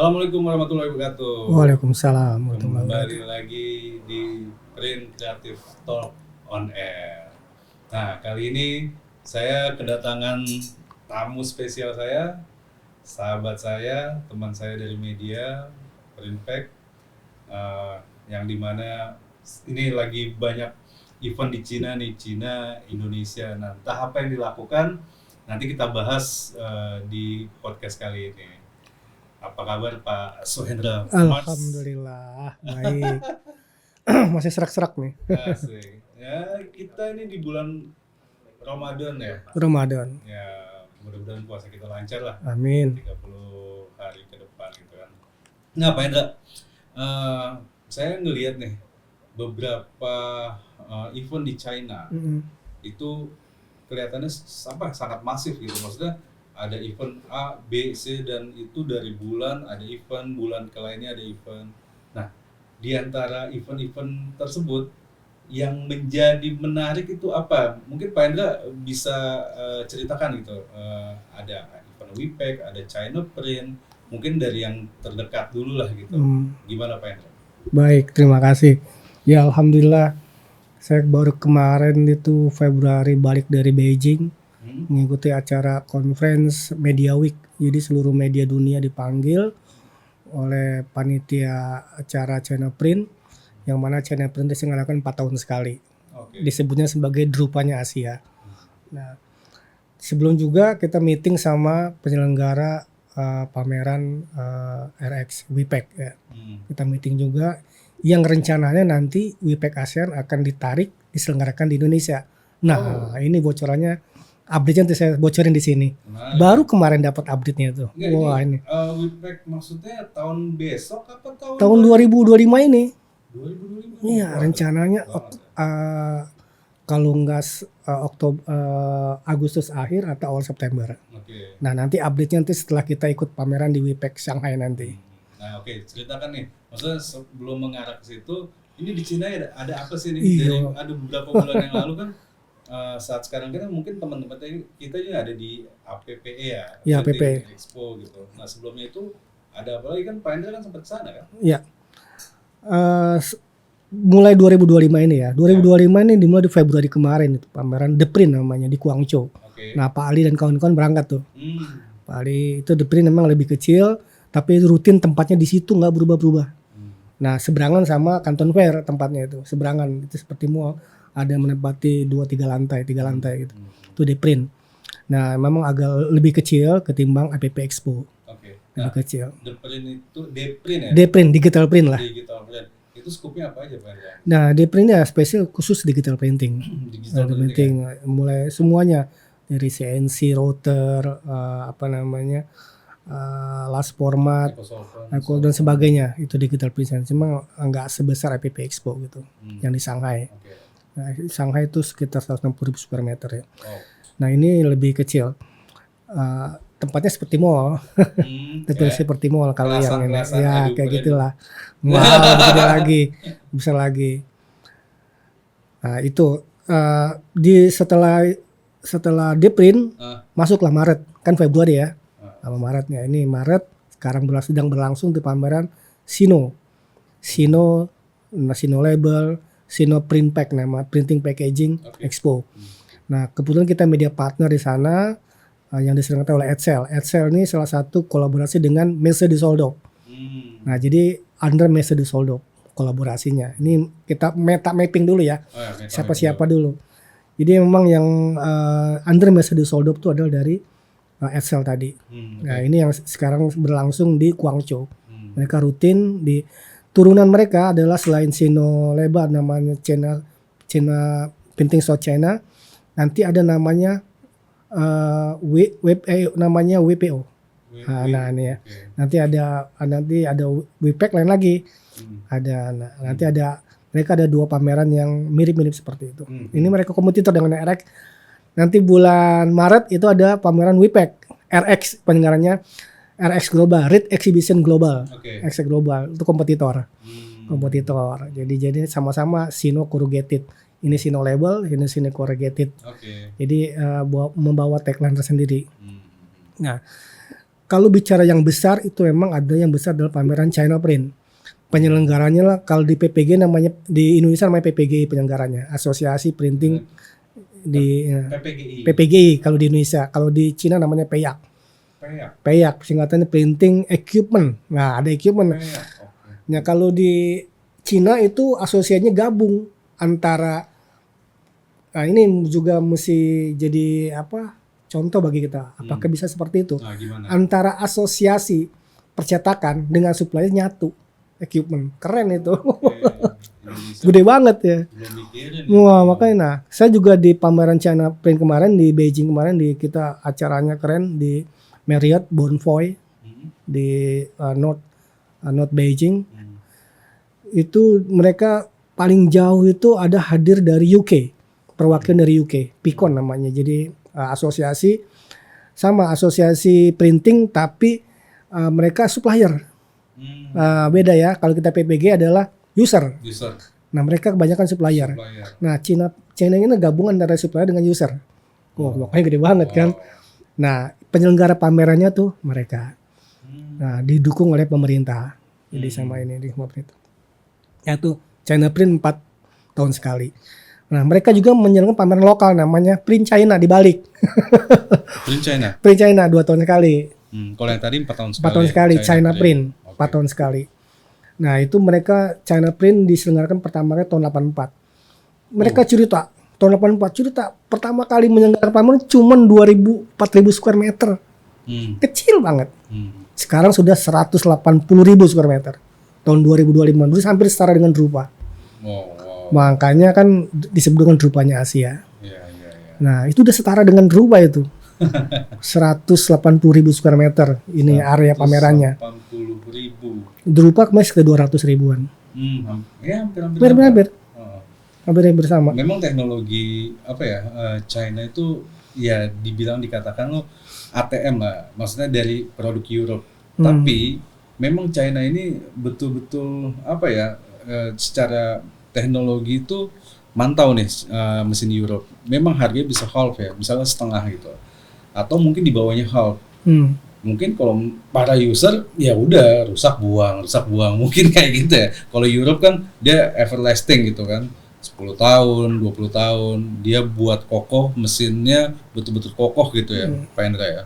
Assalamualaikum warahmatullahi wabarakatuh. Waalaikumsalam warahmatullahi Kembali wabarakatuh. lagi di Print Creative Talk on Air. Nah, kali ini saya kedatangan tamu spesial saya, sahabat saya, teman saya dari media Printpack, yang dimana ini lagi banyak event di Cina nih, Cina, Indonesia. Nah, entah apa yang dilakukan, nanti kita bahas di podcast kali ini. Apa kabar Pak Suhendra? Alhamdulillah baik. Masih serak-serak nih Asik. Ya, kita ini di bulan Ramadan ya. Ramadan. Ya, mudah-mudahan puasa kita lancar lah. Amin. 30 hari ke depan gitu kan. Nah, Pak Hendra, saya ngelihat nih beberapa event di China itu kelihatannya sangat masif gitu. Maksudnya ada event A, B, C, dan itu dari bulan ada event, bulan ke lainnya ada event. Nah, di antara event-event tersebut yang menjadi menarik itu apa? Mungkin Pak Hendra bisa ceritakan gitu. Ada event WIPEC, ada China Print, mungkin dari yang terdekat dulu lah gitu. Gimana Pak Hendra? Baik, terima kasih. Ya alhamdulillah, saya baru kemarin itu Februari balik dari Beijing, mengikuti acara conference Media Week. Jadi seluruh media dunia dipanggil oleh panitia acara China Print, yang mana China Print diselenggarakan 4 tahun sekali. Disebutnya sebagai Drupanya Asia. Nah, sebelum juga kita meeting sama penyelenggara pameran RX WIPEC ya. Kita meeting juga yang rencananya nanti WIPEC ASEAN akan ditarik diselenggarakan di Indonesia. Nah, ini bocorannya, update-nya nanti saya bocorin di sini. Baru kemarin dapat update-nya tuh. Wah, ini WIPEC maksudnya tahun besok apa tahun 2025 ini? 2025. Iya, rencananya kalau nggak Agustus akhir atau awal September. Nah, nanti update-nya nanti setelah kita ikut pameran di WIPEC Shanghai nanti. Nah, ceritakan nih. Maksudnya sebelum mengarah ke situ, ini di Cina ada apa sih nih? Iya. Ada beberapa bulan yang lalu kan, saat sekarang kan mungkin teman-teman kita juga ada di APPE ya. Ya, APPE. Expo gitu. Nah, sebelumnya itu ada apa lagi kan? Pak Hendra kan sempat ke sana kan? Iya. Mulai 2025 ini ya. 2025 ini dimulai di Februari kemarin itu pameran The Print namanya di Guangzhou. Nah, Pak Ali dan kawan-kawan berangkat tuh. Pak Ali itu The Print memang lebih kecil, tapi rutin tempatnya di situ nggak berubah-berubah. Nah, seberangan sama Canton Fair tempatnya itu. Seberangan itu seperti mall, ada menempati 3 lantai gitu. Itu The Print. Nah, memang agak lebih kecil ketimbang APP Expo. Lebih kecil. The Print itu The Print ya? The Print, digital print lah. Digital print. Itu skupnya apa aja Pak? Nah, The Print ya spesial khusus digital printing. Digital printing ya? Mulai semuanya dari CNC, router, last format, dan sebagainya itu digital print. Cuma nggak sebesar APP Expo gitu, yang di Shanghai. Nah, Shanghai itu sekitar 160.000 square meter ya. Nah, ini lebih kecil. Tempatnya seperti mall, seperti mall kalau yang ini, ya kayak gitulah. Mahal besar lagi. Nah, itu setelah The Print masuklah Maret, kan Februari ya. Sama Maretnya ini Maret sekarang sedang berlangsung di pameran Sino Label, Sino Printpack, nama Printing Packaging Expo. Nah, kebetulan kita media partner di sana yang diselenggarakan oleh Edsel. Edsel ini salah satu kolaborasi dengan Messe Düsseldorf. Nah, jadi under Messe Düsseldorf kolaborasinya. Ini kita mapping dulu ya. Siapa dulu. Jadi memang yang under Messe Düsseldorf itu adalah dari Edsel tadi. Nah, ini yang sekarang berlangsung di Guangzhou. Mereka rutin di turunan mereka adalah selain Sino Label namanya China Printing South China, nanti ada namanya namanya WPO. Nah, ini ya. Nanti ada WIPEC lain lagi. Mereka ada 2 pameran yang mirip-mirip seperti itu. Ini mereka kompetitor dengan RX. Nanti bulan Maret itu ada pameran WIPEC RX, penyelenggaranya RX Global, Read Exhibition Global. RX Global itu kompetitor. Jadi sama-sama Sino Corrugated. Ini Sino Label, ini Sino Corrugated. Jadi membawa tagline tersendiri. Nah, kalau bicara yang besar itu memang ada yang besar dalam pameran China Print. Penyelenggaranya lah kalau di PPG namanya, di Indonesia namanya PPG penyelenggaranya, Asosiasi Printing di PPGI kalau di Indonesia. Kalau di Cina namanya PEAC. PEAC singkatannya Printing Equipment. Nah, ada equipment. Nah, kalau di Cina itu asosiasinya gabung antara, nah ini juga mesti jadi contoh bagi kita. Apakah bisa seperti itu? Gimana? Antara asosiasi percetakan dengan supplier nyatu equipment. Keren itu. Gede banget ya. Wah, makanya saya juga di pameran China Print kemarin di Beijing kemarin, di kita acaranya keren di Marriott Bonvoy di North Beijing. Itu mereka paling jauh itu ada hadir dari UK, perwakilan dari UK, PICON namanya. Jadi asosiasi printing tapi mereka supplier. Beda ya, kalau kita PPG adalah user. Nah, mereka kebanyakan supplier. Nah, China ini gabungan antara supplier dengan user. Makanya gede banget kan. Nah, penyelenggara pamerannya tuh mereka. Nah, didukung oleh pemerintah. Jadi sama ini di pemerintah. Yaitu China Print 4 tahun sekali. Nah, mereka juga menyelenggarakan pameran lokal namanya Print China di balik. Print China 2 tahun sekali. Kalau yang tadi 4 tahun sekali. 4 tahun sekali China Print. 4 tahun sekali. Nah, itu mereka China Print diselenggarakan pertama kali tahun 84. Mereka cerita tahun 84 pertama kali menyelenggarakan pameran cuma 4.000 square meter. Kecil banget. Sekarang sudah 180.000 square meter. Tahun 2025 dulu hampir setara dengan Drupa. Makanya kan disebut dengan Drupanya Asia. Nah, itu udah setara dengan Drupa itu. 180.000 square meter ini area pamerannya. 180.000. Drupa kemarin sekitar 200 ribuan. Hampir sama. Memang teknologi China itu ya dikatakan lo ATM lah, maksudnya dari produk Europe. Tapi memang China ini betul-betul secara teknologi itu mantau nih mesin Europe. Memang harganya bisa half ya, misalnya setengah gitu. Atau mungkin di bawahnya half. Mungkin kalau para user ya udah rusak buang mungkin kayak gitu ya. Kalau Europe kan dia everlasting gitu kan. 10 tahun, 20 tahun dia buat kokoh, mesinnya betul-betul kokoh gitu ya, Pak Hendra ya.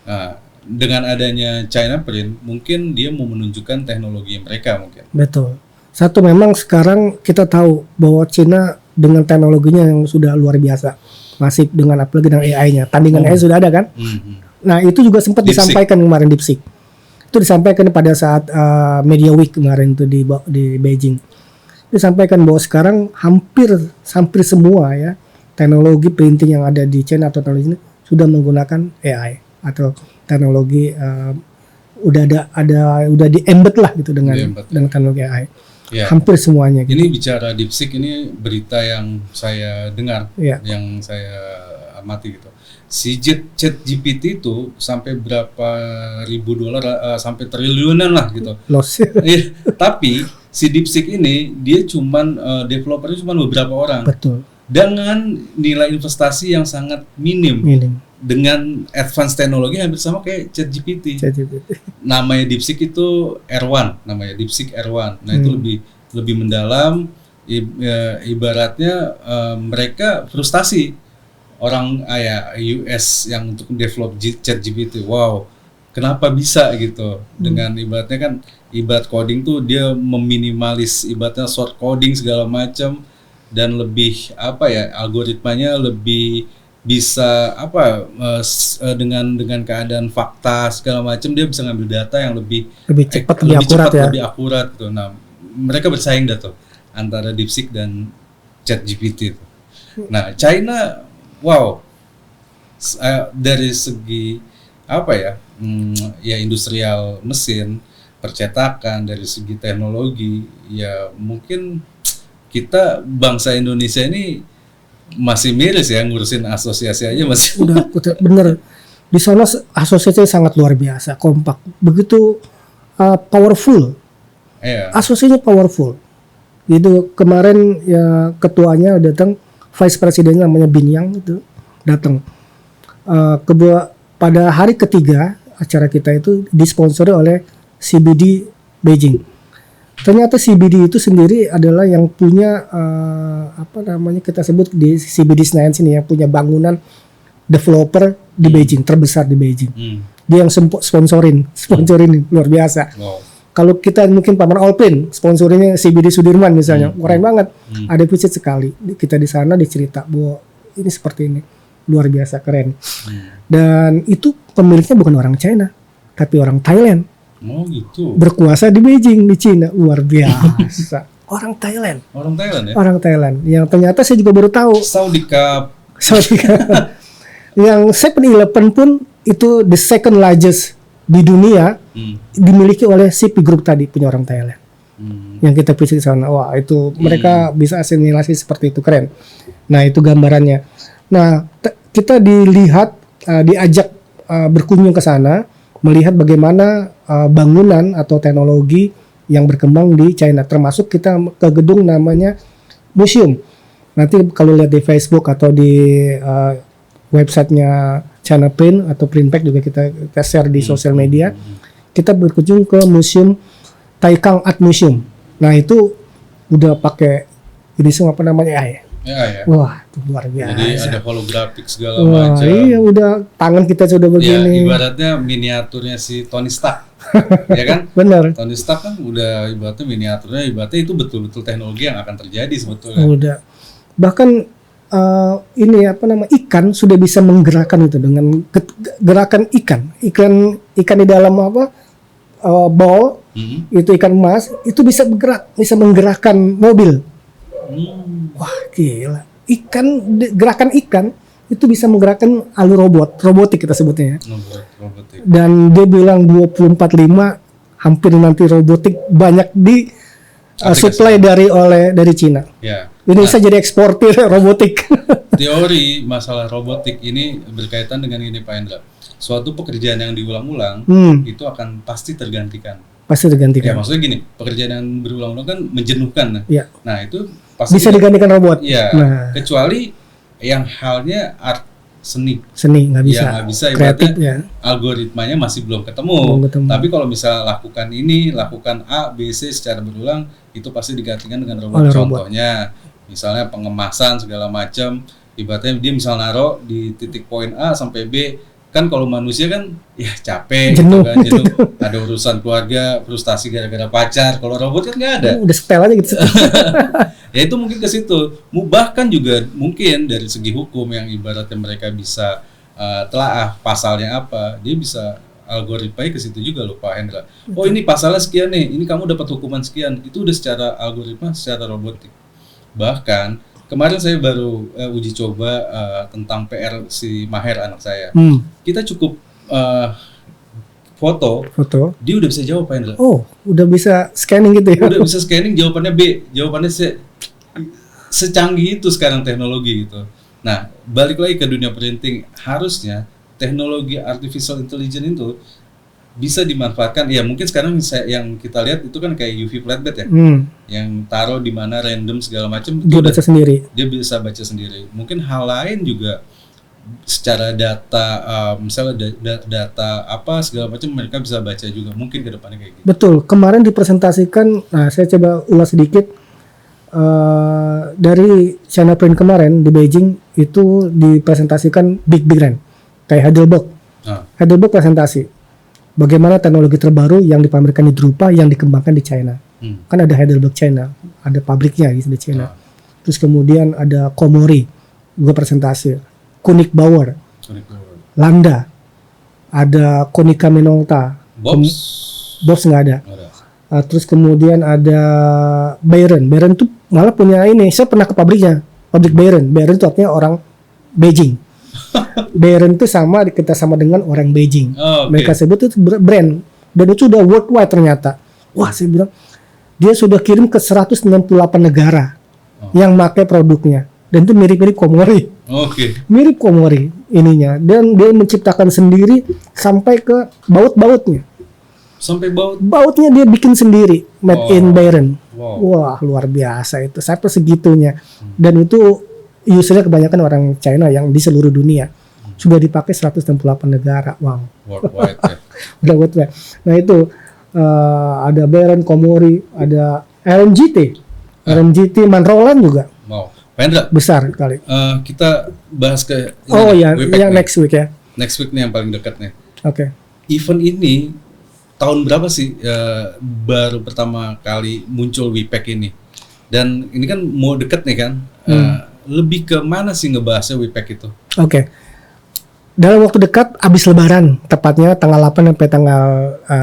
Nah, dengan adanya China Print mungkin dia mau menunjukkan teknologi mereka mungkin. Betul. Satu, memang sekarang kita tahu bahwa China dengan teknologinya yang sudah luar biasa, masih dengan apalagi dengan AI-nya, tandingan AI sudah ada kan. Nah, itu juga sempat disampaikan kemarin DeepSeek. Itu disampaikan pada saat Media Week kemarin itu di Beijing. Disampaikan bahwa sekarang hampir semua ya teknologi printing yang ada di China atau teknologi ini sudah menggunakan AI atau teknologi udah di-embed lah gitu dengan teknologi AI. Ya. Hampir semuanya gitu. Ini bicara DeepSeek, ini berita yang saya dengar, yang saya amati gitu. Si ChatGPT itu sampai berapa ribu dolar, sampai triliunan lah gitu. Loss. Tapi si DeepSeek ini dia cuman developernya cuma beberapa orang. Betul. Dengan nilai investasi yang sangat minim. Dengan advance teknologi hampir sama kayak ChatGPT. Namanya DeepSeek itu R1, namanya DeepSeek R1. Nah, itu lebih mendalam, ibaratnya mereka frustasi orang US yang untuk develop ChatGPT. Wow, kenapa bisa gitu? Dengan ibaratnya kan ibarat coding tuh dia meminimalis ibaratnya short coding segala macam dan lebih algoritmanya lebih bisa dengan keadaan fakta segala macam dia bisa ngambil data yang lebih cepat, lebih akurat gitu. Nah, mereka bersaing tuh antara DeepSeek dan ChatGPT itu. Nah, China dari segi industrial mesin, percetakan, dari segi teknologi ya mungkin kita bangsa Indonesia ini masih miris ya, ngurusin asosiasi aja masih. Udah bener. Di sana asosiasi sangat luar biasa, kompak, begitu powerful. Asosiasinya powerful. Itu kemarin ya ketuanya datang, vice presidennya namanya Bin Yang itu datang. Pada hari ketiga acara kita itu disponsori oleh CBD Beijing. Ternyata CBD itu sendiri adalah yang punya kita sebut di CBD Senayan sini ya, punya bangunan developer di Beijing, terbesar di Beijing. Dia yang sponsorin luar biasa. Wow. Kalau kita mungkin Paman Olpin sponsorinnya CBD Sudirman misalnya, keren banget. Ada visit sekali kita di sana, dicerita bahwa ini seperti ini, luar biasa keren. Dan itu pemiliknya bukan orang China, tapi orang Thailand. Oh gitu. Berkuasa di Beijing, di Cina, luar biasa. Orang Thailand. Ya? Orang Thailand. Yang ternyata saya juga baru tahu. Saudi Cup. Yang 7-Eleven pun itu the second largest di dunia, dimiliki oleh CP Group tadi, punya orang Thailand. Yang kita visit sana, wah itu mereka bisa asimilasi seperti itu, keren. Nah itu gambarannya. Nah kita diajak berkunjung ke sana, melihat bagaimana bangunan atau teknologi yang berkembang di China, termasuk kita ke gedung namanya museum. Nanti kalau lihat di Facebook atau di websitenya China Print atau Printpack juga kita share di sosial media. Kita berkunjung ke museum Taikang Art Museum. Nah itu udah pakai ini semua apa namanya ya. Wah itu luar biasa. Jadi ada holografik segala macam. Iya udah tangan kita sudah begini. Ya, ibaratnya miniaturnya si Tony Stark, ya kan? Benar. Tony Stark kan udah ibaratnya miniaturnya, ibaratnya itu betul-betul teknologi yang akan terjadi sebetulnya. Udah. Bahkan ikan sudah bisa menggerakkan itu dengan gerakan ikan di dalam bowl itu ikan emas itu bisa bergerak, bisa menggerakkan mobil. Wah gila, gerakan ikan itu bisa menggerakkan alur robotik kita sebutnya. Robotik. Dan dia bilang 24/5 hampir nanti robotik banyak di supply dari Cina. Ya. Indonesia jadi eksportir robotik. Teori masalah robotik ini berkaitan dengan ini Pak Hendra. Suatu pekerjaan yang diulang-ulang itu akan pasti tergantikan. Ya maksudnya gini, pekerjaan yang berulang-ulang kan menjenuhkan. Ya. Nah itu pasti bisa digantikan robot. Iya. Nah. Kecuali yang halnya art seni nggak bisa. Ya, nggak bisa. Kreatif ya. Algoritmanya masih belum ketemu. Tapi kalau misalnya lakukan A, B, C secara berulang, itu pasti digantikan dengan robot. Contohnya, misalnya pengemasan segala macam. Ibaratnya dia misal naruh di titik poin A sampai B, kan kalau manusia kan ya capek, jenuh. Gitu kan, jenuh. Ada urusan keluarga, frustasi gara-gara pacar. Kalau robot kan nggak ada. Udah setel aja gitu. Ya itu mungkin ke situ. Bahkan juga mungkin dari segi hukum yang ibaratnya mereka bisa telaah pasalnya apa, dia bisa algoritmanya ke situ juga loh Pak Hendra. Oh ini pasalnya sekian nih, ini kamu dapat hukuman sekian. Itu udah secara algoritma, secara robotik. Bahkan kemarin saya baru uji coba tentang PR si Maher anak saya. Kita cukup foto, dia udah bisa jawab Pak Hendra. Oh, udah bisa scanning gitu ya? Udah bisa scanning, jawabannya B, jawabannya C. Secanggih itu sekarang teknologi gitu. Nah, balik lagi ke dunia printing, harusnya teknologi artificial intelligence itu bisa dimanfaatkan. Ya mungkin sekarang yang kita lihat itu kan kayak UV flatbed ya, yang taruh di mana random segala macam. Dia baca sendiri. Dia bisa baca sendiri. Mungkin hal lain juga secara data, misalnya data apa segala macam mereka bisa baca juga mungkin ke depannya kayak gitu. Betul. Kemarin dipresentasikan, saya coba ulas sedikit. Dari China Print kemarin di Beijing itu dipresentasikan big brand kayak Heidelberg. Heidelberg presentasi bagaimana teknologi terbaru yang dipamerkan di Drupa yang dikembangkan di China. Kan ada Heidelberg China, ada pabriknya di China. Terus kemudian ada Komori juga presentasi, Koenig Bauer, Landa, ada Konica Minolta, Bobs nggak ada. Terus kemudian ada Bayern tuh malah punya ini, saya pernah ke pabriknya, pabrik Bayern itu artinya orang Beijing. Bayern itu kita sama dengan orang Beijing. Mereka sebut itu brand, dan itu udah worldwide ternyata. Wah saya bilang, dia sudah kirim ke 168 negara yang pakai produknya, dan itu mirip-mirip Komori. Mirip Komori ininya, dan dia menciptakan sendiri sampai ke baut-bautnya. Sampai bautnya dia bikin sendiri, made in Bayern. Wah luar biasa itu, sampai segitunya. Dan itu usernya kebanyakan orang China yang di seluruh dunia. Sudah dipakai 168 negara. Wow. Worldwide ya. udah World Wide. Nah itu ada Baron Komori, ada RMGT Manroland juga. Wow, Pak Hendra, besar kali. Kita bahas ke yang next week ya. Next week nih yang paling dekat nih. Oke. Event ini tahun berapa sih baru pertama kali muncul WIPEC ini? Dan ini kan mau deket nih kan? Lebih ke mana sih ngebahasnya WIPEC itu? Oke. Dalam waktu dekat abis Lebaran, tepatnya tanggal 8 sampai tanggal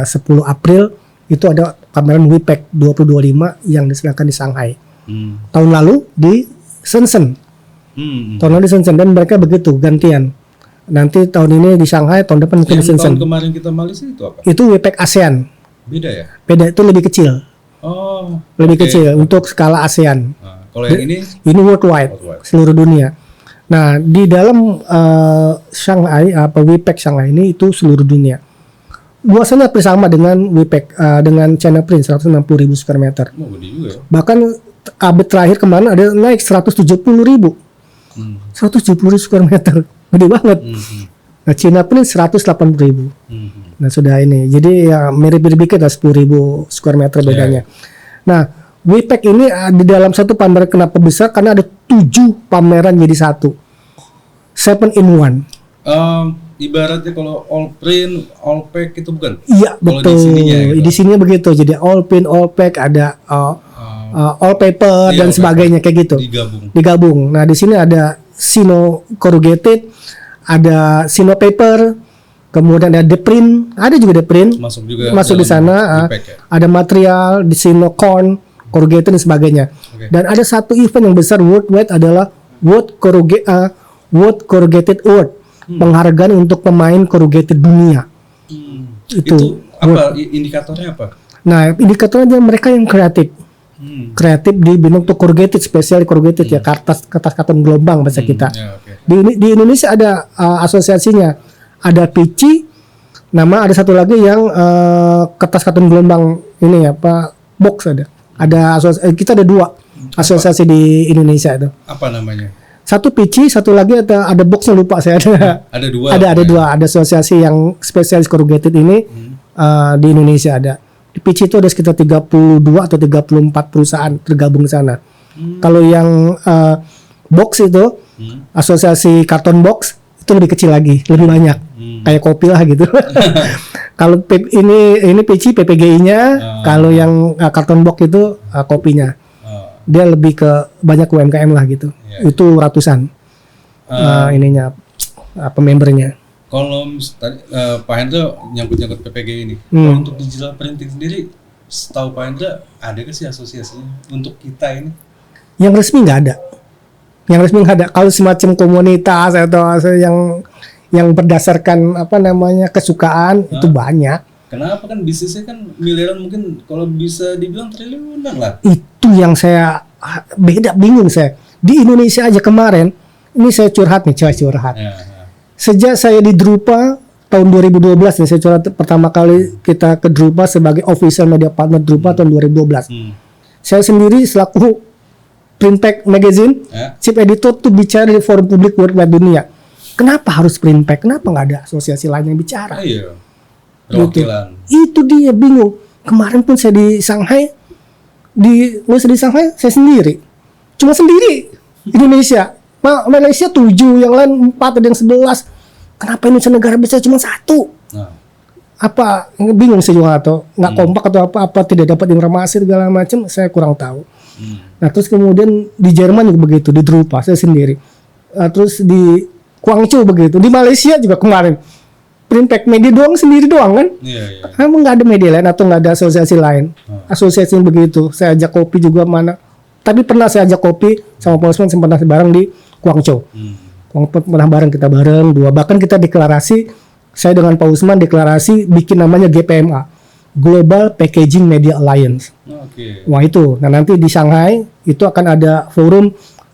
10 April itu ada pameran WIPEC 2025 yang diselenggarakan di Shanghai. Tahun lalu di Shenzhen. Tahun lalu di Shenzhen, dan mereka begitu gantian. Nanti tahun ini di Shanghai, tahun depan mungkin di Shenzhen. Tahun kemarin kita Malaysia itu apa? Itu WIPEC ASEAN. Beda ya? Beda, itu lebih kecil. Oh. Lebih kecil untuk skala ASEAN. Kalau yang ini worldwide, seluruh dunia. Nah, di dalam Shanghai, WIPEC Shanghai ini itu seluruh dunia. Luasannya hampir sama dengan WIPEC, dengan China Print 160.000 square meter. Oh, gede juga ya. Bahkan update terakhir kemarin ada naik 170.000. 170.000 square meter. Gede banget. Nah, China Print 180.000. Nah, sudah ini. Jadi ya mirip-mirip dikit lah, 10.000 square meter bedanya. Nah, WIPEC ini di dalam satu pameran kenapa besar? Karena ada 7 pameran jadi satu. 7 in 1. Ibaratnya kalau all print, all pack itu bukan? Iya, betul. Di sininya begitu. Jadi all print, all pack, ada all paper dan sebagainya kayak gitu. Digabung. Nah, di sini ada Sino Corrugated, ada Sino Paper, kemudian ada Deprint, ada juga Deprint. Masuk di sana. Ada material di Sino Corn, Corrugated dan sebagainya. Dan ada satu event yang besar worldwide adalah World Corrugated Award. Penghargaan untuk pemain corrugated dunia. Itu apa indikatornya apa? Nah, indikatornya mereka yang kreatif. Kreatif di bentuk corrugated, spesial corrugated ya, kertas karton gelombang bahasa kita. Di Indonesia ada asosiasinya. Ada PC, nama ada satu lagi yang kertas karton gelombang ini ya, box ada. Kita ada 2 asosiasi di Indonesia itu. Apa namanya? Satu PC, satu lagi ada boxnya lupa saya ada. Ada 2. Ada 2. Ada asosiasi yang spesialis corrugated ini di Indonesia ada. Di PC itu ada sekitar 32 atau 34 perusahaan tergabung di sana. Kalau yang box itu asosiasi karton box itu lebih kecil lagi, lebih banyak. Kayak kopi lah gitu. Kalau ini PC PPGI-nya, kalau yang karton box itu kopinya. Dia lebih ke banyak UMKM lah gitu. Itu ratusan ininya membernya. Kalau tadi Pak Hendra nyangkut PPG ini, kalau untuk digital printing sendiri, setahu Pak Hendra ada nggak sih asosiasinya untuk kita ini? Yang resmi nggak ada. Kalau semacam komunitas atau yang berdasarkan kesukaan itu banyak. Kenapa kan bisnisnya kan miliaran, mungkin kalau bisa dibilang triliunan lah. Itu yang saya bingung saya. Di Indonesia aja kemarin, ini saya curhat. Sejak saya di Drupa tahun 2012 nih, saya curhat pertama kali kita ke Drupa sebagai official media partner Drupa tahun 2012. Saya sendiri selaku Printpack Magazine, chief editor tuh bicara di forum publik worldwide dunia. Kenapa harus Printpack? Kenapa nggak ada asosiasi lain yang bicara? Iya. Gitu. Itu dia bingung. Kemarin pun saya di Shanghai, di Shanghai saya sendiri, cuma sendiri Indonesia. Malaysia 7, yang lain 4, ada yang 11. Kenapa Indonesia negara besar cuma 1? Apa bingung sih juga, atau nggak kompak atau apa tidak dapat informasi segala macam, saya kurang tahu. Nah, terus kemudian di Jerman juga begitu, di Drupa saya sendiri. Terus di Guangzhou begitu, di Malaysia juga kemarin. Printpack media sendiri doang kan? Iya. Emang nggak ada media lain atau nggak ada asosiasi lain? Asosiasi yang begitu. Saya ajak kopi juga mana. Tapi pernah saya ajak kopi sama Pak Usman, pernah bareng di Guangzhou. Pernah bareng, kita bareng 2. Bahkan kita deklarasi, saya dengan Pak Usman deklarasi bikin namanya GPMA, Global Packaging Media Alliance. Wah itu. Nah, nanti di Shanghai itu akan ada forum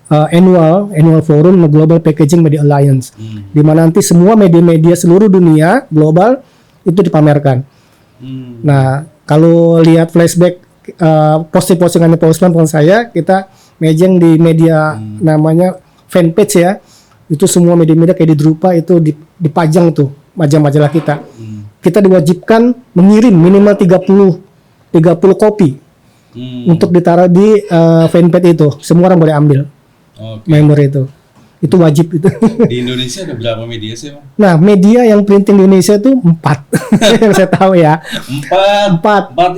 annual forum Global Packaging Media Alliance, di mana nanti semua media-media seluruh dunia global itu dipamerkan. Nah, kalau lihat flashback postingannya Pak Usman dengan saya, kita mejeng di media namanya fanpage ya, itu semua media-media kayak di Drupa itu dipajang tuh majalah-majalah kita. kita diwajibkan mengirim minimal 30 kopi untuk ditaruh di fanpage itu. Semua orang boleh ambil member itu wajib itu. Di Indonesia ada berapa media sih, Bang? Nah, media yang printing di Indonesia itu 4 yang saya tahu ya. 4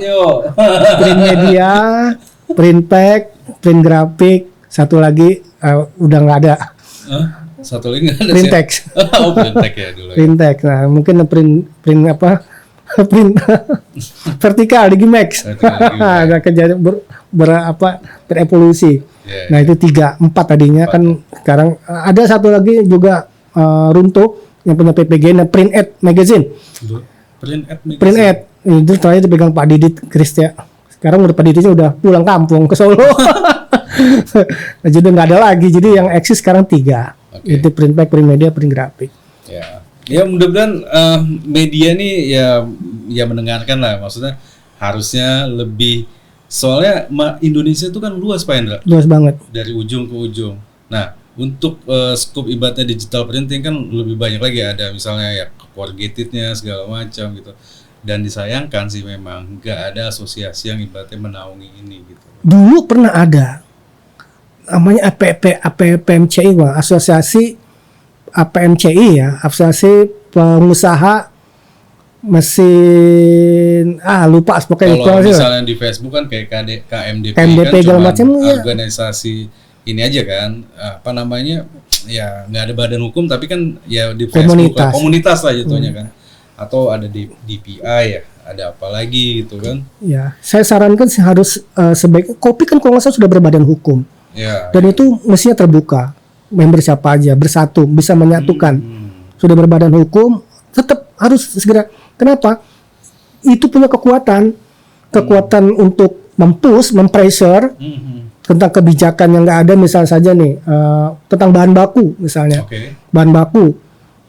yuk. Print media, print pack, print grafik, satu lagi udah nggak ada. Satu lagi nggak ada. Print text. Oh, print text ya dulu. Print text. Nah, mungkin print apa? Print vertikal di Gimax. Agak kejadian berevolusi. Nah itu 3, 4 tadinya kan sekarang ada satu lagi juga runtuh yang punya PPG, Print Ed Magazine. Print Ed itu terakhir dipegang Pak Didit Kristia. Sekarang udah Pak Diditnya udah pulang kampung ke Solo. Nah, jadi nggak ada lagi. Jadi yang eksis sekarang 3. Itu print pack, print media, print grafik. Ya mudah-mudahan media nih ya mendengarkan lah, maksudnya harusnya lebih, soalnya Indonesia itu kan luas Pak Hendra. Luas banget. Dari ujung ke ujung. Nah untuk scope ibaratnya digital printing kan lebih banyak lagi, ada misalnya ya corrugatednya segala macam gitu. Dan disayangkan sih memang nggak ada asosiasi yang ibaratnya menaungi ini gitu. Dulu pernah ada namanya APPMCI, asosiasi APMCI ya, asosiasi pengusaha mesin lupa pokoknya. Kalau misalnya di Facebook kan kayak KMDP kan segala macam organisasi ini aja kan, apa namanya ya, nggak ada badan hukum tapi kan ya di Facebook komunitas lah jatuhnya kan, atau ada di DPI ya, ada apa lagi gitu kan. Ya, saya sarankan harus sebaik kopi kan kalau nggak salah sudah berbadan hukum ya, dan itu mestinya terbuka, member siapa aja bersatu bisa menyatukan. Sudah berbadan hukum tetap harus segera. Kenapa? Itu punya kekuatan untuk mempressure tentang kebijakan yang nggak ada. Misal saja nih tentang bahan baku misalnya, bahan baku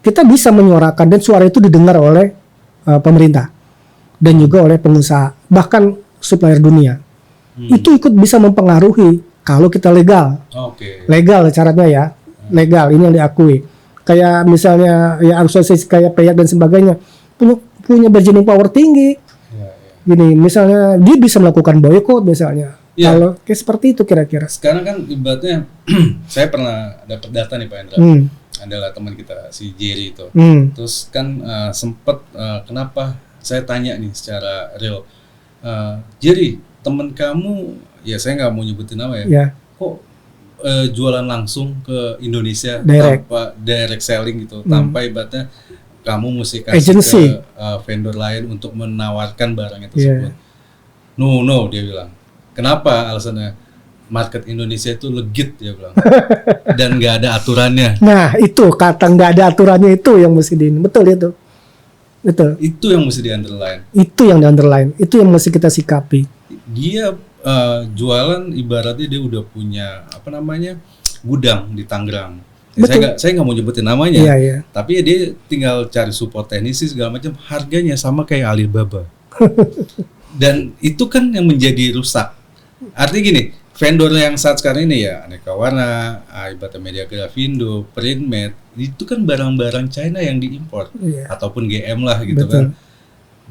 kita bisa menyuarakan dan suara itu didengar oleh pemerintah dan juga oleh pengusaha, bahkan supplier dunia. Itu ikut bisa mempengaruhi kalau kita legal. Legal syaratnya ya, legal ini yang diakui. Kayak misalnya ya asosiasi kayak PEAC dan sebagainya punya bargaining power tinggi. Gini, misalnya dia bisa melakukan boykot misalnya. Kalau kayak seperti itu kira-kira. Sekarang kan ibaratnya saya pernah dapat data nih Pak Hendra. Adalah teman kita si Jerry itu. Terus kan sempat kenapa saya tanya nih secara real, Jerry, teman kamu, ya saya nggak mau nyebutin nama ya. Kok jualan langsung ke Indonesia tanpa direct selling gitu, tanpa ibaratnya kamu mesti kasih agency ke vendor lain untuk menawarkan barangnya tersebut. No, dia bilang. Kenapa? Alasannya market Indonesia itu legit, dia bilang. Dan nggak ada aturannya. Nah itu kata nggak ada aturannya itu yang mesti betul itu. Betul. Itu yang mesti di-underline. Itu yang di-underline. Itu yang mesti kita sikapi. Dia jualan ibaratnya dia udah punya apa namanya gudang di Tangerang. Ya, saya nggak mau nyebutin namanya. Tapi ya dia tinggal cari support teknisi segala macam. Harganya sama kayak Alibaba. Dan itu kan yang menjadi rusak. Artinya gini, vendor yang saat sekarang ini ya Aneka Warna, ibaratnya Media Grafindo, Printmate, itu kan barang-barang China yang diimpor ataupun GM lah gitu. Betul. Kan.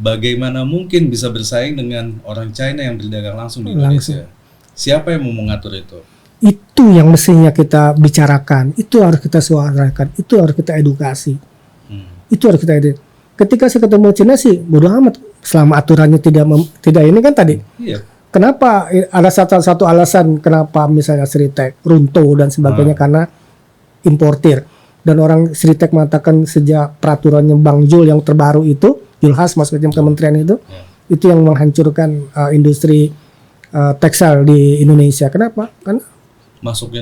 Bagaimana mungkin bisa bersaing dengan orang China yang berdagang langsung di Indonesia? Siapa yang mau mengatur itu? Itu yang mestinya kita bicarakan, itu harus kita suarakan, itu harus kita edukasi. Itu harus kita edukasi. Ketika saya ketemu Cina sih bodo amat, selama aturannya tidak ini kan tadi. Kenapa ada satu alasan kenapa misalnya Sritek runtuh dan sebagainya karena importir, dan orang Sritek mengatakan sejak peraturannya Bang Jul yang terbaru itu, Julhas maksudnya kementerian itu yang menghancurkan industri tekstil di Indonesia. Kenapa? Karena masuk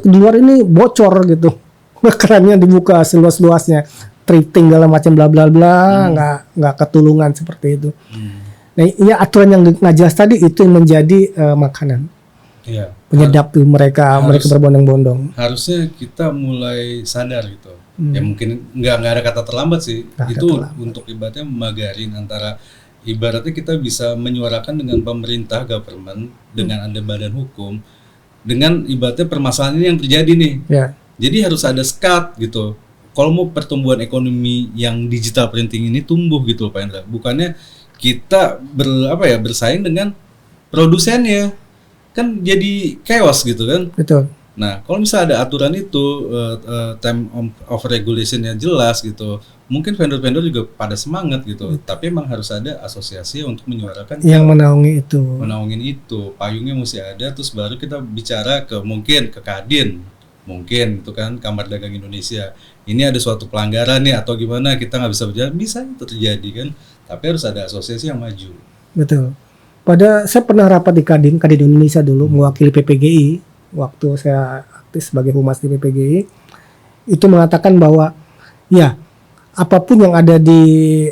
di luar ini bocor gitu, kerannya dibuka seluas-luasnya, thrifting segala macam bla bla bla, nggak ketulungan seperti itu. Nah, ya aturan yang nggak jelas tadi itu yang menjadi makanan penyedap tuh mereka berbondong-bondong. Harusnya kita mulai sadar gitu. Ya mungkin nggak ada kata terlambat sih. Itu untuk ibaratnya memagarin antara ibaratnya kita bisa menyuarakan dengan pemerintah, government, dengan ada badan hukum, dengan ibaratnya permasalahan ini yang terjadi nih. Jadi harus ada skat gitu. kalau mau pertumbuhan ekonomi yang digital printing ini tumbuh gitu loh Pak Hendra. Bukannya kita bersaing dengan produsennya. Kan jadi chaos gitu kan. Betul. Nah, kalau misalnya ada aturan itu, time of regulation-nya jelas gitu, mungkin vendor-vendor juga pada semangat gitu. Tapi emang harus ada asosiasi untuk menyuarakan yang menaungi itu. Menaungin itu, payungnya mesti ada, terus baru kita bicara mungkin ke Kadin, mungkin itu kan Kamar Dagang Indonesia. Ini ada suatu pelanggaran nih atau gimana, kita nggak bisa berjalan, bisa itu terjadi kan. Tapi harus ada asosiasi yang maju. Betul. Saya pernah rapat di Kadin Indonesia dulu mewakili PPGI. Waktu saya aktif sebagai humas di PPGI, itu mengatakan bahwa ya apapun yang ada di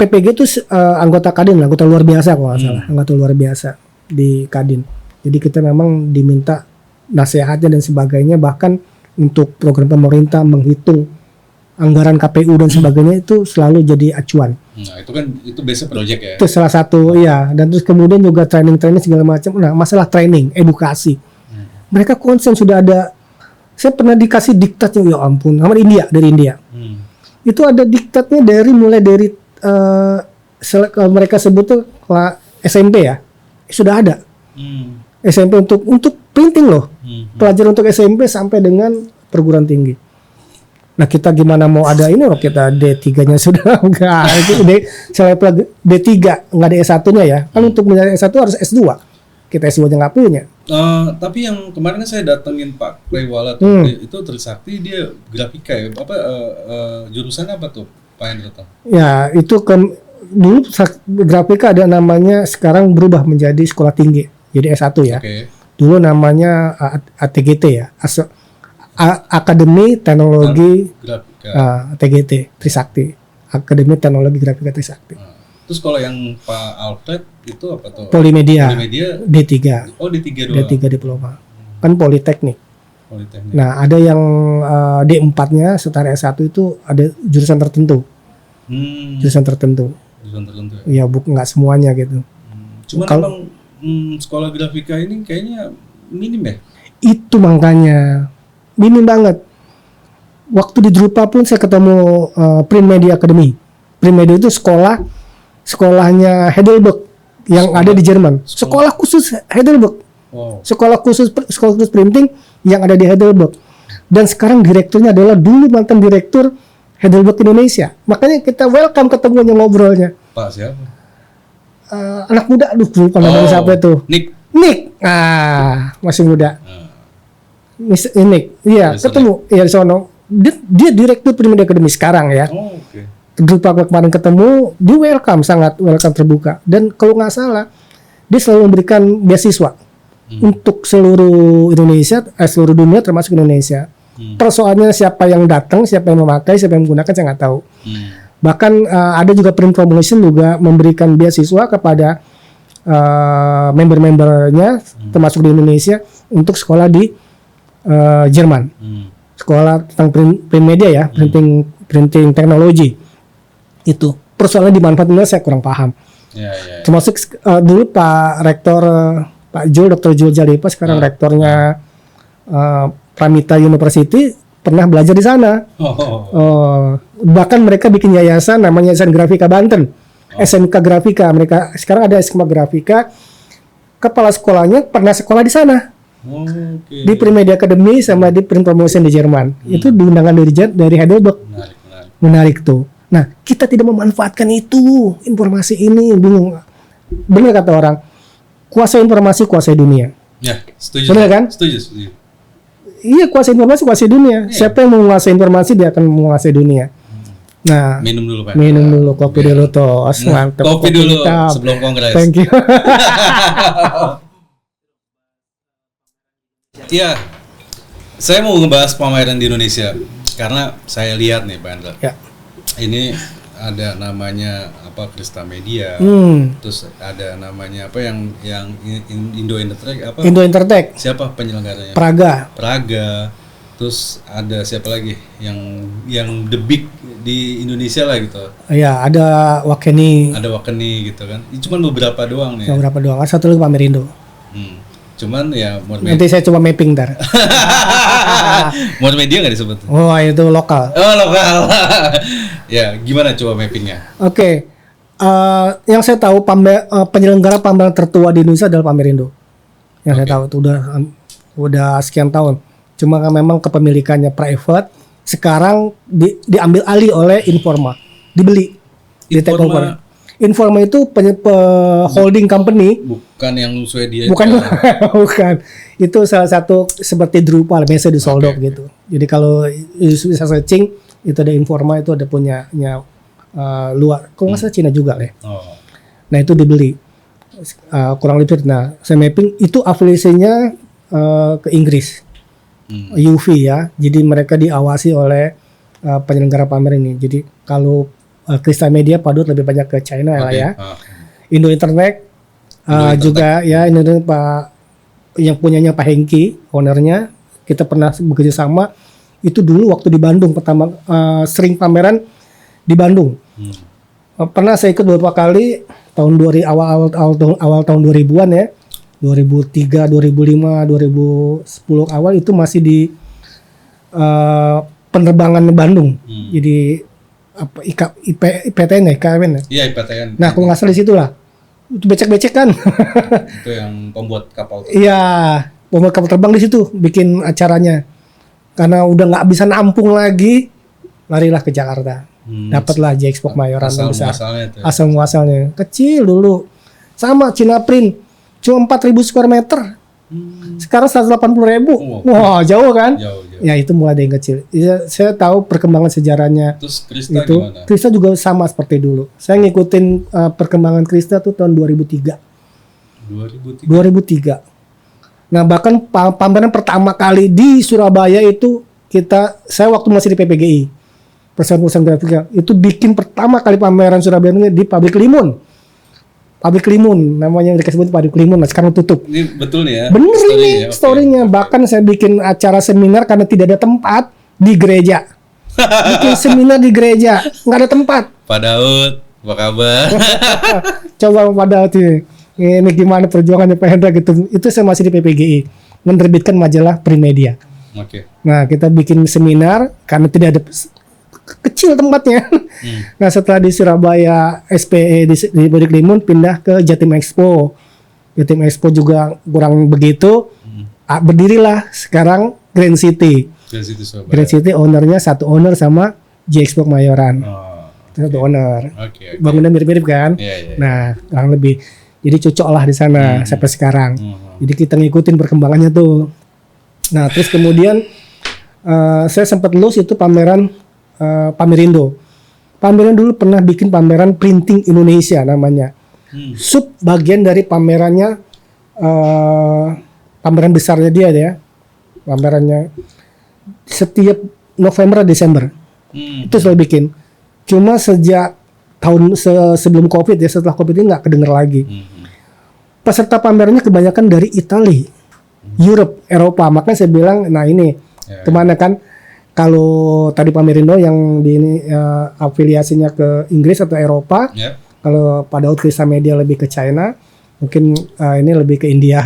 PPGI itu anggota Kadin, anggota luar biasa kalau nggak salah, anggota luar biasa di Kadin. Jadi kita memang diminta nasihatnya dan sebagainya, bahkan untuk program pemerintah menghitung anggaran KPU dan sebagainya itu selalu jadi acuan. Nah, itu basic project ya. Itu salah satu ya, dan terus kemudian juga training segala macam. Nah, masalah training, edukasi. Mereka konsen sudah ada. Saya pernah dikasih diktatnya, ya ampun, sama dari India. Itu ada diktatnya mulai dari mereka sebut tuh SMP ya, sudah ada. SMP untuk printing loh. Pelajaran untuk SMP sampai dengan perguruan tinggi. Nah, kita gimana mau ada ini loh, kita D3-nya sudah enggak. D3 enggak ada S1-nya ya. Kan untuk menjadi S1 harus S2. Kita S2 aja nggak punya. Tapi yang kemarin kan saya datengin Pak Klewala itu Trisakti, dia grafika ya. Jurusan apa tuh Pak Hendra? Ya, itu dulu grafika ada namanya, sekarang berubah menjadi sekolah tinggi. Jadi S1 ya. Okay. Dulu namanya ATGT ya. Akademi Teknologi Grafika. TGT Trisakti. Akademi Teknologi Grafika Trisakti. Terus kalau yang Pak Alfred itu apa tuh? Polimedia D3. Oh, D3 doang. D3 diploma. Kan Politeknik. Nah, ada yang D4-nya setara S1 itu ada jurusan tertentu. Jurusan tertentu. Ya, nggak semuanya gitu. Cuman emang sekolah grafika ini kayaknya minim ya? Itu makanya minim banget. Waktu di Drupa pun saya ketemu Print Media Academy. Print Media itu sekolahnya Heidelberg yang ada di Jerman. Sekolah khusus Heidelberg. Wow. Sekolah khusus printing yang ada di Heidelberg. Dan sekarang direkturnya adalah dulu mantan direktur Heidelberg Indonesia. Makanya kita welcome ketemunya, ngobrolnya. Pak siapa? Anak muda, lupa namanya siapa itu. Nick. Masih muda. Nick. Iya, ketemu. Iya, di sono. Dia direktur Print Media Academy sekarang ya. Oh, oke. Okay. Drupa kemarin ketemu, dia sangat welcome, terbuka. Dan kalau nggak salah, dia selalu memberikan beasiswa untuk seluruh Indonesia, seluruh dunia termasuk Indonesia. Persoalannya siapa yang datang, siapa yang memakai, siapa yang menggunakan, saya nggak tahu. Bahkan ada juga Print Promotion juga memberikan beasiswa kepada member-membernya, termasuk di Indonesia, untuk sekolah di Jerman. Sekolah tentang print media ya, printing teknologi. Itu persoalannya dimanfaatkan, saya kurang paham. Ya. Termasuk dulu Pak Rektor Pak Dr. Jul Jalipa, sekarang rektornya Pramita University, pernah belajar di sana. Bahkan mereka bikin yayasan namanya Yayasan Grafika Banten, SMK Grafika. Mereka sekarang ada SMK Grafika. Kepala sekolahnya pernah sekolah di sana. Di Print Media Academy sama di Print Promotion di Jerman. Itu diundangan dari Heidelberg. Menarik tuh. Nah, kita tidak memanfaatkan itu, informasi ini, bingung. Benar kata orang, kuasai informasi, kuasai dunia. Ya, setuju. Benar kan? Setuju. Iya, kuasai informasi, kuasai dunia. Siapa yang menguasai informasi, dia akan menguasai dunia. Nah, minum dulu Pak. Minum dulu, kopi dulu toh. Mantap. Kopi dulu sebelum kongres. Thank you. Iya, saya mau ngebahas pameran di Indonesia karena saya lihat nih Pak Hendra. Ya. Ini ada namanya Krista Media, terus ada namanya yang Indo Intertek siapa penyelenggaranya? Praga, terus ada siapa lagi yang the big di Indonesia lah gitu. Iya, ada Wakeni gitu kan. Ini cuma beberapa doang nih. Beberapa doang, satu lagi Pamerindo. Cuman ya Nanti saya coba mapping ntar. Muat Media nggak disebut? Oh itu lokal. Oh lokal. Ya gimana coba mappingnya? Oke. Yang saya tahu penyelenggara pameran tertua di Indonesia adalah Pamerindo. Yang saya tahu itu udah sekian tahun. Cuma kan memang kepemilikannya private. Sekarang diambil alih oleh Informa, dibeli, di take over. Informa itu holding company. Bukan yang Swedia. Bukan, bukan. Itu salah satu seperti Drupal, biasa di Soldok gitu. Jadi kalau bisa searching itu ada Informa, itu ada punyanya luar. Kalau nggak salah Cina juga deh. Nah itu dibeli kurang lebih. Nah saya mapping itu afiliasinya ke Inggris, UV ya. Jadi mereka diawasi oleh penyelenggara pamer ini. Jadi kalau Krista Media Padut lebih banyak ke China lah ya. Indo Internet juga ya, ini Pak yang punyanya Pak Hengki, ownernya. Kita pernah bekerja sama. Itu dulu waktu di Bandung pertama sering pameran di Bandung. Pernah saya ikut beberapa kali tahun awal tahun 2000-an ya. 2003, 2005, 2010 awal itu masih di penerbangan Bandung. Jadi apa IPTN ya, IKN ya? Iya IPTN. Nah kalau nggak salah di situ lah, itu becek-becek kan. Itu yang pembuat kapal. Iya, pembuat kapal terbang di situ bikin acaranya. Karena udah nggak bisa nampung lagi, larilah ke Jakarta. Dapatlah J-Expo Kemayoran yang besar. Asal muasalnya kecil dulu, sama Cina Print, cuma 4.000 square meter. Sekarang 180.000. Wah jauh kan? Jauh. Ya itu mulai dari kecil. Ya, saya tahu perkembangan sejarahnya. Terus Krista itu, gimana? Krista juga sama seperti dulu. Saya ngikutin perkembangan Krista tuh tahun 2003. 2003. Nah bahkan pameran pertama kali di Surabaya itu saya waktu masih di PPGI, Persatuan Grafika, itu bikin pertama kali pameran Surabaya ini di Pabrik Limun. Pabrik Limun namanya, disebut Pabrik Limun. Nah sekarang tutup. Ini betul nih ya? Bener ini story-nya. Bahkan saya bikin acara seminar karena tidak ada tempat di gereja. Bikin seminar di gereja, nggak ada tempat. Pak Daud, apa kabar? Coba Pak Daud ini gimana perjuangannya Pak Hendra gitu. Itu saya masih di PPGI, menerbitkan majalah Primedia. Nah kita bikin seminar karena tidak ada, kecil tempatnya. Nah setelah di Surabaya SPE di Pabrik Limun pindah ke Jatim Expo. Jatim Expo juga kurang begitu. Berdirilah sekarang Grand City. Grand City ownernya satu owner sama J-Expo Kemayoran. Satu owner. Bangunan mirip-mirip kan? Nah kurang lebih. Jadi cocok lah di sana sampai sekarang. Jadi kita ngikutin perkembangannya tuh. Nah terus kemudian saya sempat lulus itu pameran Pamerindo. Pamerindo dulu pernah bikin pameran printing Indonesia namanya. Sub bagian dari pamerannya, pameran besarnya dia ya. Pamerannya setiap November Desember. Itu selalu bikin. Cuma sejak tahun sebelum Covid ya, setelah Covid ini nggak kedenger lagi. Peserta pamerannya kebanyakan dari Italia, Europe, Eropa. Makanya saya bilang, nah ini kemana kan? Kalau tadi Pamerindo yang di ini afiliasinya ke Inggris atau Eropa, kalau pada Krista Media lebih ke China, mungkin ini lebih ke India,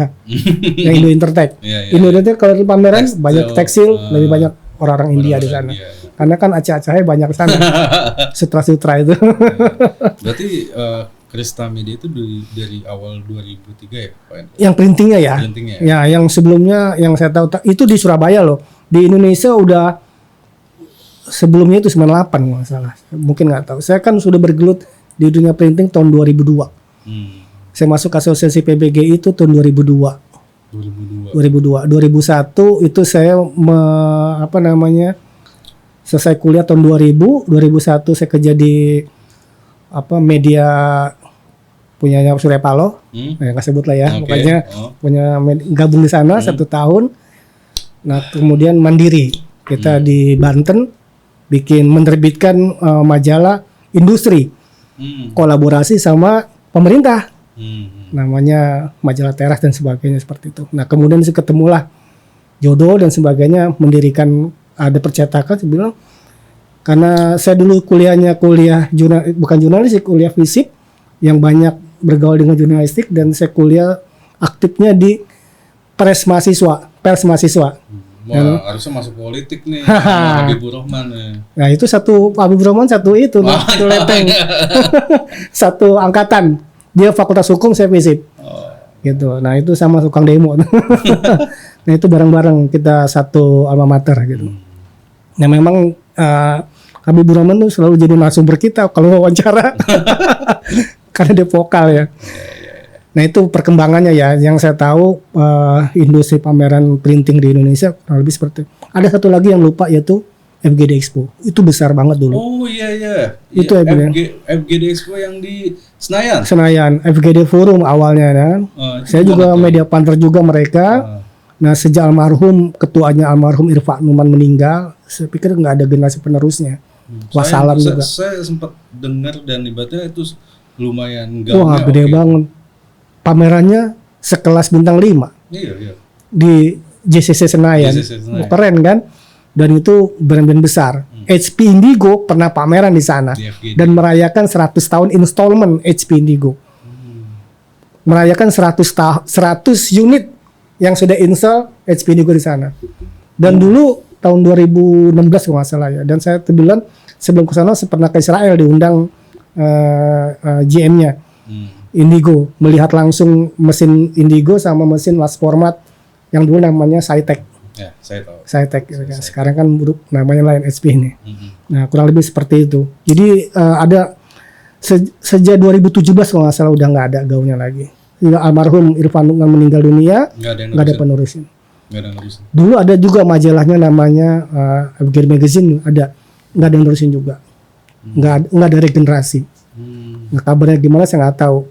yang Indo Intertek. Indo Intertek kalau di pameran banyak tekstil, lebih banyak orang-orang India di sana. Karena kan acah-acahnya banyak sana, sutra-sutra itu. Berarti Krista Media itu dari awal 2003 ya, Pak? Yang printingnya ya? Ya, yang sebelumnya yang saya tahu itu di Surabaya loh. Di Indonesia udah sebelumnya itu 98 nggak salah, mungkin nggak tahu. Saya kan sudah bergelut di dunia printing tahun 2002. Saya masuk asosiasi PBGI itu tahun 2002. 2001 itu saya selesai kuliah tahun 2000. 2001 saya kerja di media punyanya Surya Paloh, nggak sebut lah ya, pokoknya punya gabung di sana 1 tahun. Nah kemudian mandiri kita di Banten menerbitkan majalah industri, kolaborasi sama pemerintah, namanya majalah Teras dan sebagainya seperti itu. Nah kemudian ketemulah jodoh dan sebagainya, mendirikan ada percetakan. Saya bilang karena saya dulu kuliah bukan jurnalistik, kuliah fisip yang banyak bergaul dengan jurnalistik, dan saya kuliah aktifnya di pers mahasiswa. Wah, harusnya masuk politik nih, sama Habibur Rahman ya. Nah itu satu Habibur Rahman satu itu satu lepeng, satu angkatan. Dia fakultas hukum, saya FISIP. Gitu. Nah itu sama tukang demo. Nah itu bareng-bareng kita satu alma mater gitu. Nah memang Habibur Rahman tuh selalu jadi narasumber kita kalau wawancara, karena dia vokal ya. Nah itu perkembangannya ya, yang saya tahu industri pameran printing di Indonesia kurang lebih seperti. Ada satu lagi yang lupa yaitu FGD Expo. Itu besar banget dulu. Oh iya. Itu FGD Expo yang di Senayan. FGD Forum awalnya kan. Saya juga media partner juga mereka. Nah sejak ketuanya almarhum Irfan Numan meninggal, saya pikir nggak ada generasi penerusnya. Wassalam juga. Saya sempat dengar dan ibaratnya itu lumayan gaungnya. Wah gede banget. Pamerannya sekelas bintang 5 iya. Di JCC Senayan. Keren kan, dan itu brand-brand besar. HP Indigo pernah pameran di sana dan merayakan 100 tahun installment HP Indigo. Merayakan 100 unit yang sudah install HP Indigo di sana. Dan dulu tahun 2016 kalau nggak salah ya, dan saya kebetulan sebelum ke sana pernah ke Israel diundang GM-nya Indigo, melihat langsung mesin Indigo sama mesin last format yang dulu namanya Cytec. Ya, saya tahu. Cytec. Sekarang kan namanya lain HP ini. Nah, kurang lebih seperti itu. Jadi ada sejak 2017 kalau nggak salah udah nggak ada gaunnya lagi. Almarhum Irfan Numan meninggal dunia, nggak ada penerusin. Dulu ada juga majalahnya namanya FGD Magazine, nggak ada nerusin juga. Nggak ada regenerasi. Nah, kabarnya gimana saya nggak tahu.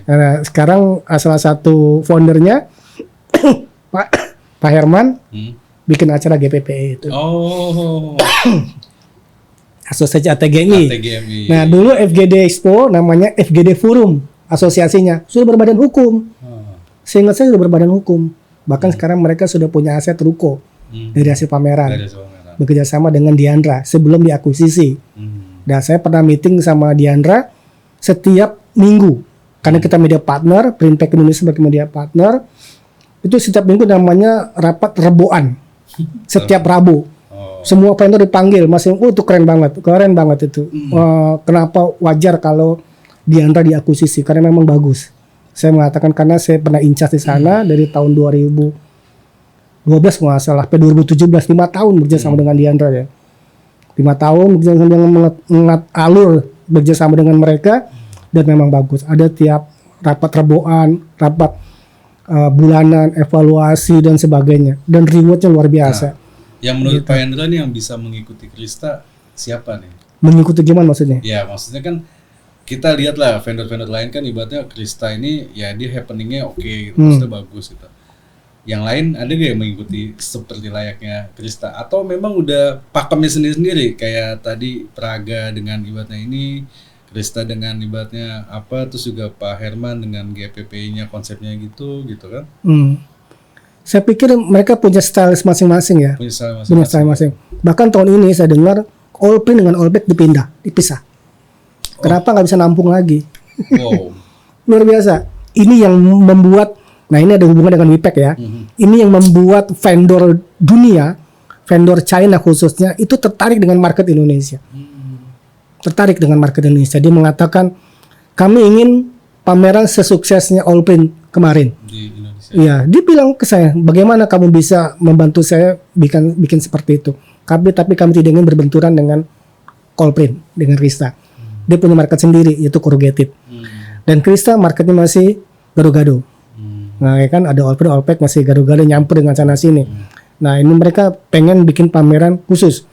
Nah, sekarang salah satu foundernya Pak Herman bikin acara GPPE itu. Asosiasi ATGMI. Nah dulu FGD Expo namanya FGD Forum, asosiasinya sudah berbadan hukum. Seingat saya sudah berbadan hukum. Bahkan sekarang mereka sudah punya aset ruko dari hasil pameran. Bekerja sama dengan Diandra sebelum diakuisisi. Dan saya pernah meeting sama Diandra setiap minggu. Karena kita media partner, Printpack Indonesia sebagai media partner, itu setiap minggu namanya rapat reboan. Setiap Rabu. Semua vendor dipanggil, masing itu keren banget itu. Kenapa wajar kalau Diandra diakuisisi? Karena memang bagus. Saya mengatakan karena saya pernah incas di sana dari tahun 2012 nggak salah, sampai 2017, 5 tahun bekerjasama dengan Diandra ya. 5 tahun bekerjasama dengan alur bekerjasama dengan mereka. Dan memang bagus. Ada tiap rapat reboan, rapat bulanan, evaluasi dan sebagainya. Dan rewardnya luar biasa. Yang menurut Pak Hendra nih yang bisa mengikuti Krista siapa nih? Mengikuti gimana maksudnya? Ya maksudnya kan kita lihat lah vendor-vendor lain kan ibaratnya Krista ini ya dia happeningnya oke gitu, maksudnya bagus gitu. Yang lain ada gak yang mengikuti seperti layaknya Krista? Atau memang udah pakemnya sendiri-sendiri kayak tadi Praga dengan ibaratnya ini, Krista dengan ibaratnya apa, terus juga Pak Herman dengan GPP-nya konsepnya gitu kan? Saya pikir mereka punya style masing-masing ya. Punya style masing. Bahkan tahun ini saya dengar all print dengan all back dipisah. Kenapa nggak bisa nampung lagi? Wow. Luar biasa. Ini yang membuat, nah ini ada hubungan dengan WIPEC ya. Ini yang membuat vendor dunia, vendor China khususnya itu tertarik dengan market Indonesia. Tertarik dengan market Indonesia. Dia mengatakan kami ingin pameran sesuksesnya All Print kemarin. Di Indonesia. Iya, dia bilang ke saya, bagaimana kamu bisa membantu saya bikin seperti itu? Tapi kami tidak ingin berbenturan dengan All Print, dengan Krista. Dia punya market sendiri, yaitu corrugated. Dan Krista marketnya masih gado-gado. Nah, ya kan ada All Print, All Pack masih gado-gado nyampur dengan sana sini. Nah, ini mereka pengen bikin pameran khusus.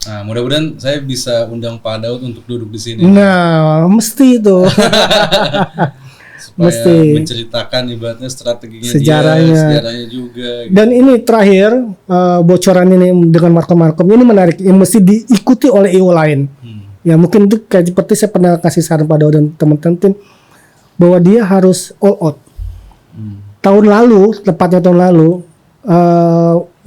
Nah, mudah-mudahan saya bisa undang Pak Daud untuk duduk di sini. Nah, mesti itu. Supaya menceritakan ibaratnya strateginya sejarahnya juga. Gitu. Dan ini terakhir bocoran ini dengan markom-markom ini menarik, yang mesti diikuti oleh IO lain. Ya mungkin itu kayak seperti saya pernah kasih saran pada dan teman-teman bahwa dia harus all out. Tepatnya tahun lalu,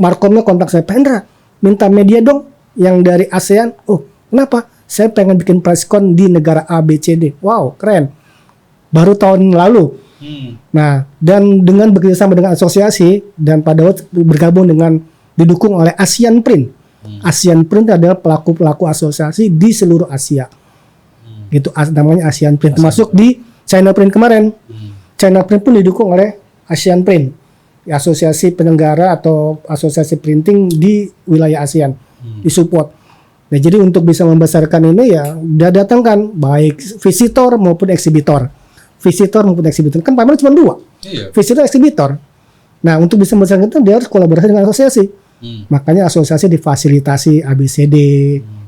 markomnya kontak saya, Pak Hendra, minta media dong yang dari ASEAN. Oh, kenapa? Saya pengen bikin press con di negara A, B, C, D. Wow, keren. Baru tahun lalu Nah, dan dengan bekerjasama dengan asosiasi dan pada waktu bergabung dengan didukung oleh Asian Print. Asian Print adalah pelaku-pelaku asosiasi di seluruh Asia. Itu namanya Asian Print. Termasuk di China Print kemarin. China Print pun didukung oleh Asian Print, asosiasi penyelenggara atau asosiasi printing di wilayah ASEAN, disupport. Nah, jadi untuk bisa membesarkan ini ya udah datangkan baik visitor maupun eksibitor. Visitor maupun eksibitor kan pameran cuma 2. Iya. Visitor, eksibitor. Nah, untuk bisa membesarkan itu dia harus kolaborasi dengan asosiasi. Makanya asosiasi difasilitasi ABCD.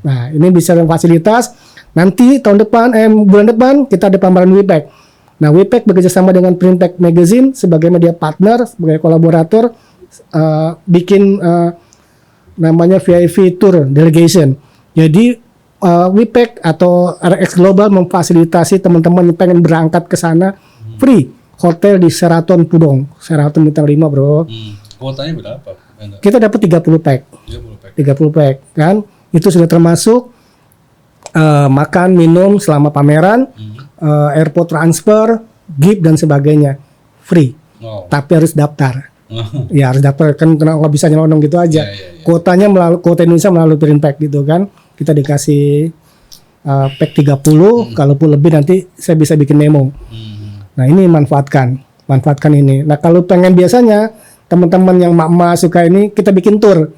Nah, ini bisa dengan fasilitas. Nanti bulan depan kita ada pameran WIPEC. Nah, WIPEC bekerjasama dengan Printech Magazine sebagai media partner, sebagai kolaborator, bikin namanya VIP Tour Delegation. Jadi WIPEC atau RX Global memfasilitasi teman-teman yang pengen berangkat ke sana free hotel di Sheraton Pudong, Sheraton bintang 5 bro. Kuotanya berapa? Kita dapat 30 pack. 30 pack kan. Itu sudah termasuk makan, minum selama pameran, airport transfer, gift dan sebagainya. Free. Tapi harus daftar. Ya harus daftar kan, nggak bisa nyelonong gitu aja. Kuotanya melalui kuota Indonesia melalui Printpack gitu kan. Kita dikasih pack 30, kalaupun lebih nanti saya bisa bikin memo. Nah, ini manfaatkan ini. Nah, kalau pengen biasanya teman-teman yang mak-mak suka ini kita bikin tour.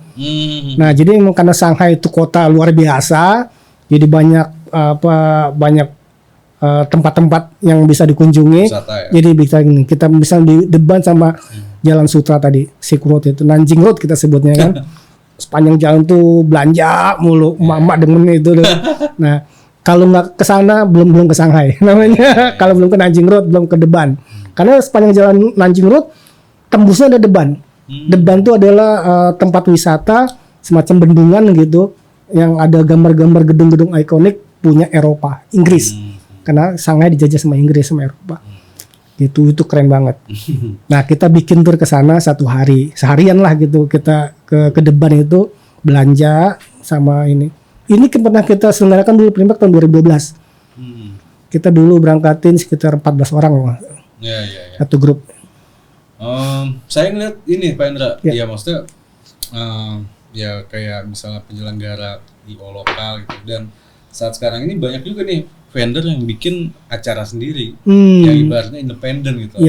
Nah, jadi karena Shanghai itu kota luar biasa, jadi banyak tempat-tempat yang bisa dikunjungi. Wisata, ya? Jadi kita bisa di depan sama Jalan Sutra tadi, Silk Road itu, Nanjing Road kita sebutnya kan. Sepanjang jalan tuh belanja mulu, mak-mak demen itu. Nah, kalau nggak ke sana belum ke Shanghai namanya. Kalau belum ke Nanjing Road, belum ke Deban. Karena sepanjang jalan Nanjing Road tembusnya ada Deban. Deban itu adalah tempat wisata semacam bendungan gitu yang ada gambar-gambar gedung-gedung ikonik punya Eropa, Inggris. Karena Shanghai dijajah sama Inggris sama Eropa. Gitu, itu keren banget. Nah, kita bikin tur ke sana seharian lah gitu. Kita ke Deban itu belanja sama ini. Ini pernah kita selenggarakan dulu Printpack tahun 2012. Kita dulu berangkatin sekitar 14 orang loh. Ya. Satu grup. Saya ngeliat ini Pak Hendra, ya maksudnya ya kayak misalnya penyelenggara IO lokal gitu, dan saat sekarang ini banyak juga nih vendor yang bikin acara sendiri, yang ibaratnya independen gitu.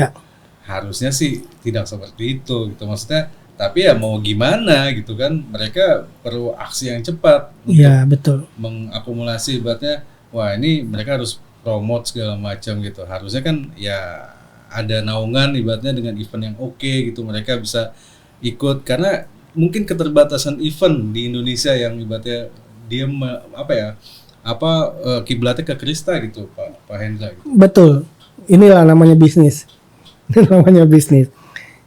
Harusnya sih tidak seperti itu gitu, maksudnya tapi ya mau gimana gitu kan, mereka perlu aksi yang cepat untuk mengakumulasi ibaratnya, wah ini mereka harus promote segala macam gitu. Harusnya kan ya ada naungan ibaratnya dengan event yang oke gitu, mereka bisa ikut, karena mungkin keterbatasan event di Indonesia yang ibaratnya dia kiblatnya ke Krista gitu Pak Hendra gitu. Betul, inilah namanya bisnis. Namanya bisnis.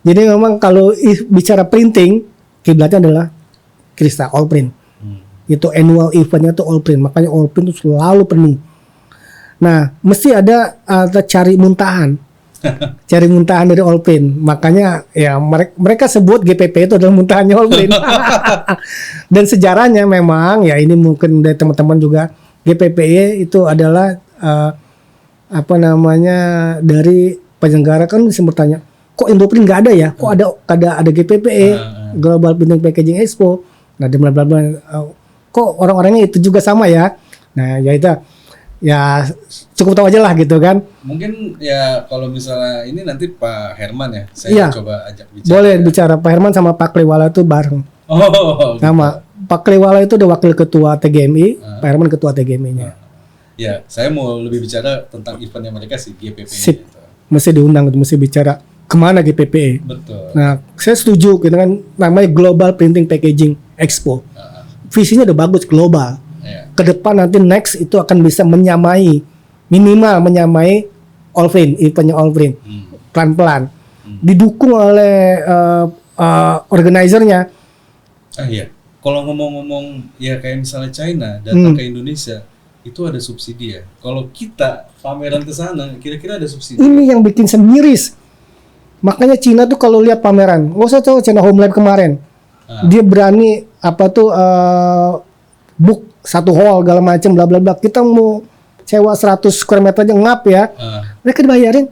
Jadi memang kalau bicara printing, kiblatnya adalah Krista, all print. Itu annual eventnya tuh all print, makanya all print itu selalu penuh. Nah, mesti ada cari muntahan. Cari muntahan dari all print. Makanya ya mereka sebut GPP itu adalah muntahannya all print. Dan sejarahnya memang ya ini mungkin dari teman-teman juga, GPPE itu adalah dari penyelenggara kan sempat tanya, kok Indoprint nggak ada ya? Kok ada GPPE, Global Printing Packaging Expo. Nah, kok orang-orangnya itu juga sama ya? Nah, ya itu ya cukup tahu aja lah gitu kan. Mungkin ya kalau misalnya ini nanti Pak Herman ya, saya coba ajak bicara. Boleh bicara Pak Herman sama Pak Kliwala itu bareng. Sama Pak Kliwala itu udah wakil ketua TGMI, Pak Herman ketua TGMI-nya. Ya, saya mau lebih bicara tentang eventnya mereka sih, GPPE. Sip. Mesti diundang, mesti bicara kemana GPPE. Betul. Nah, saya setuju gitu kan, namanya Global Printing Packaging Expo. Visinya udah bagus, global. Ke depan nanti next itu akan bisa minimal menyamai all print, eventnya all print. Pelan-pelan. Didukung oleh organizernya. Iya. Kalau ngomong-ngomong ya kayak misalnya China datang ke Indonesia, itu ada subsidi ya. Kalau kita pameran ke sana, kira-kira ada subsidi? Ini yang bikin semiris. Makanya Cina tuh kalau lihat pameran, nggak usah tahu China Home Lab kemarin, dia berani book satu hall segala macam bla bla bla. Kita mau sewa 100 square meter aja ngap ya. Mereka dibayarin.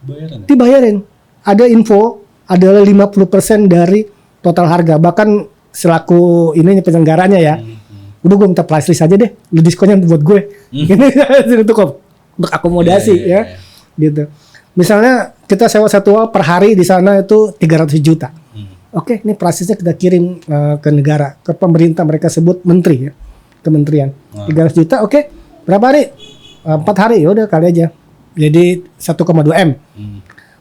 Bayaran ya? Dibayarin. Ada info adalah 50% dari total harga. Bahkan selaku ini penyelenggaranya ya. Udah gue minta price list aja deh. Lu diskonnya buat gue. Ini untuk akomodasi ya. Gitu. Misalnya kita sewa satu hal per hari di sana itu 300 juta. Oke, ini price listnya kita kirim ke negara, ke pemerintah, mereka sebut menteri ya. Kementerian. 300 juta, oke. Berapa hari? 4 hari, ya udah kali aja. Jadi 1,2 M.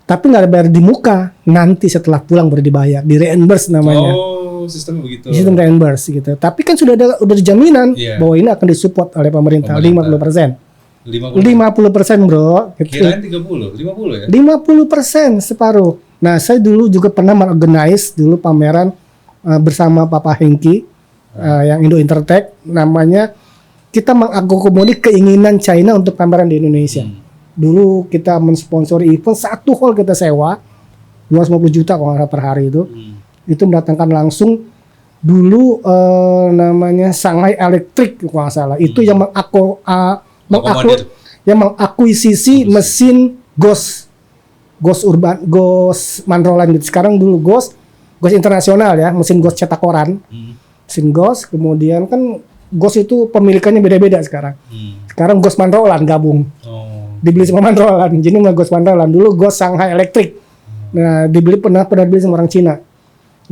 Tapi nggak bayar di muka, nanti setelah pulang baru dibayar, di reimburse namanya. Oh, sistemnya begitu. Sistem reimburse gitu. Tapi kan sudah ada jaminan bahwa ini akan disupport oleh pemerintah. 50%, bro. Gitu. Kirain 50 ya? 50% separuh. Nah, saya dulu juga pernah organize dulu pameran bersama Papa Hengki yang Indo Intertech, namanya kita mengakomodir keinginan China untuk pameran di Indonesia. Dulu kita mensponsori event, satu hall kita sewa 250 juta kalau nggak per hari itu. Itu mendatangkan langsung dulu namanya Shanghai Electric kalau nggak salah. Itu yang mengakuisisi mesin Ghost Manroland gitu. Sekarang dulu Ghost internasional ya, mesin Ghost cetak koran. Mesin Ghost, kemudian kan Ghost itu pemilikannya beda-beda sekarang. Sekarang Ghost Manroland gabung. Dibeli sama Manroland. Jadi nggak Ghost Manroland. Dulu Ghost Shanghai Electric. Nah, pernah dibeli sama orang Cina.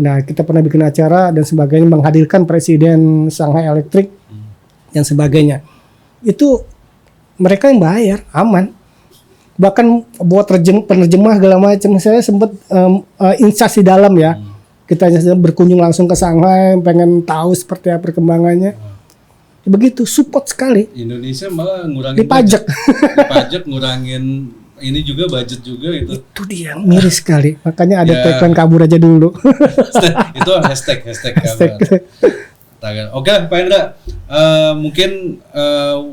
Nah, kita pernah bikin acara dan sebagainya, menghadirkan presiden Shanghai Electric dan sebagainya. Itu mereka yang bayar, aman. Bahkan buat penerjemah segala macam. Saya sempat insight di dalam ya. Kita berkunjung langsung ke Shanghai, pengen tahu seperti apa perkembangannya. Begitu support sekali. Indonesia malah ngurangin dipajak. Dipajak, ngurangin ini juga budget juga itu. Itu dia miris sekali. Makanya ada tagline kabur aja dulu. Itu hashtag kabar. Oke, Pak Hendra, mungkin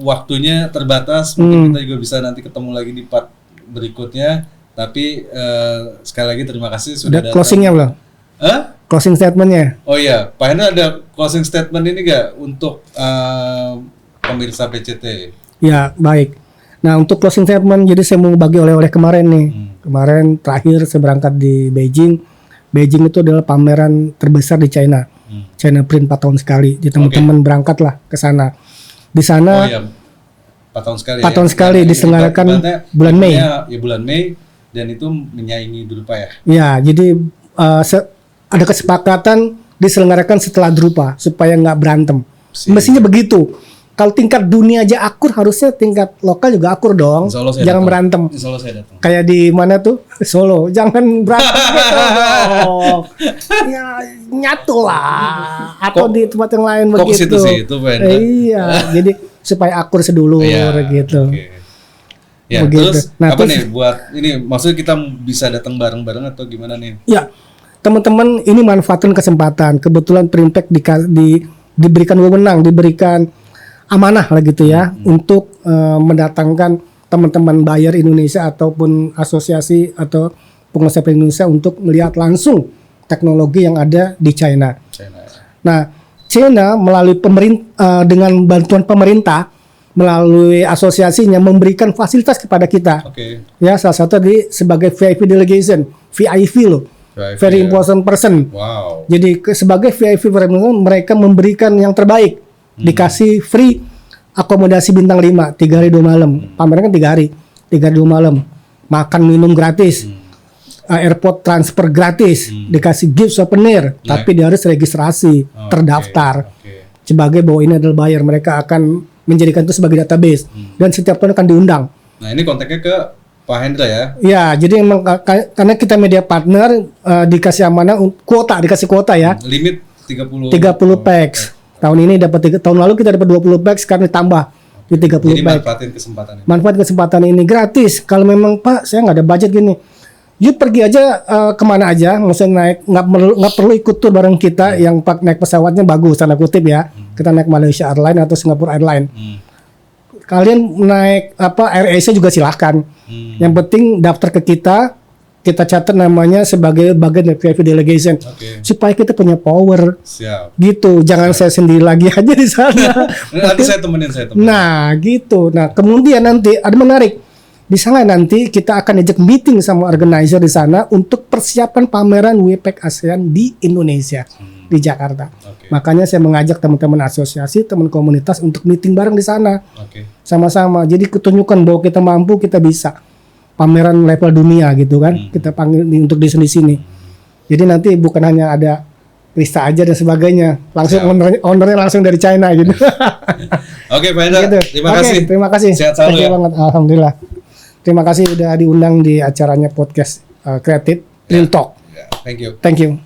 waktunya terbatas. Mungkin kita juga bisa nanti ketemu lagi di part berikutnya. Tapi sekali lagi terima kasih sudah datang. Closingnya belum? Closing statementnya. Oh iya, Pak Hendra ada closing statement ini nggak untuk pemirsa PCT? Ya, baik. Nah, untuk closing statement, jadi saya mau bagi oleh-oleh kemarin nih. Kemarin terakhir saya berangkat di Beijing. Beijing itu adalah pameran terbesar di China. China Print 4 tahun sekali. Jadi teman-teman berangkatlah ke sana. Di sana 4 tahun sekali. 4 tahun sekali diselenggarakan bulan Mei. Ya, bulan Mei, dan itu menyaingi Drupa ya. Ya, jadi ada kesepakatan diselenggarakan setelah Drupa supaya nggak berantem. Mestinya begitu. Kalau tingkat dunia aja akur, harusnya tingkat lokal juga akur dong. Jangan berantem. Solo saya datang. Kayak di mana tuh? Solo. Jangan berantem gitu. Ya nyatu lah. Atau di tempat yang lain begitu. Iya. Jadi supaya akur sedulur gitu. Ya, terus apa nih buat ini? Maksudnya kita bisa datang bareng-bareng atau gimana nih? Ya, teman-teman ini manfaatkan kesempatan. Kebetulan Printek diberikan wewenang, diberikan amanah lah gitu ya, untuk mendatangkan teman-teman buyer Indonesia ataupun asosiasi atau pengusaha Indonesia untuk melihat langsung teknologi yang ada di China. Nah, China melalui dengan bantuan pemerintah melalui asosiasinya memberikan fasilitas kepada kita. Ya, salah satu sebagai VIP delegation, VIP loh. Very important person. Wow. Jadi sebagai VIP mereka memberikan yang terbaik. Dikasih free akomodasi bintang 5 3 hari 2 malam. Pameran kan 3 hari 2 malam. Makan minum gratis. Airport transfer gratis. Dikasih gift souvenir, tapi dia harus registrasi, terdaftar. Sebagai bahwa ini adalah buyer, mereka akan menjadikan itu sebagai database dan setiap tahun akan diundang. Nah, ini kontaknya ke Pak Hendra ya? Ya, jadi memang karena kita media partner dikasih amanah dikasih kuota ya. Limit 30 packs. Tahun ini dapat tahun lalu kita dapat 20 packs, sekarang ditambah di 30 packs. Jadi manfaatin kesempatan ini. Manfaat kesempatan ini gratis. Kalau memang Pak, saya nggak ada budget gini, yuk pergi aja kemana aja, maksudnya nggak perlu ikut tur bareng kita yang naik pesawatnya bagus tanda kutip ya. Kita naik Malaysia Airlines atau Singapore Airlines. Kalian naik AirAsia juga silahkan. Yang penting daftar ke kita catat namanya sebagai bagian dari VIP delegation, supaya kita punya power. Siap. Gitu, jangan saya sendiri lagi aja di sana. Nanti saya temenin. Nah, gitu. Nah, kemudian nanti ada menarik. bisa nggak nanti kita akan ajak meeting sama organizer di sana untuk persiapan pameran WPEC ASEAN di Indonesia, di Jakarta. Makanya saya mengajak teman-teman asosiasi, teman komunitas untuk meeting bareng di sana, sama-sama. Jadi ketunjukan bahwa kita mampu, kita bisa pameran level dunia gitu kan, kita panggil untuk di sini. Jadi nanti bukan hanya ada Rista aja dan sebagainya, langsung ownernya langsung dari China gitu. Oke, Pak Hendra, gitu. terima kasih. Sehat selalu ya. Banget, alhamdulillah. Terima kasih udah diundang di acaranya podcast Kreatif Real Talk. Thank you. Thank you.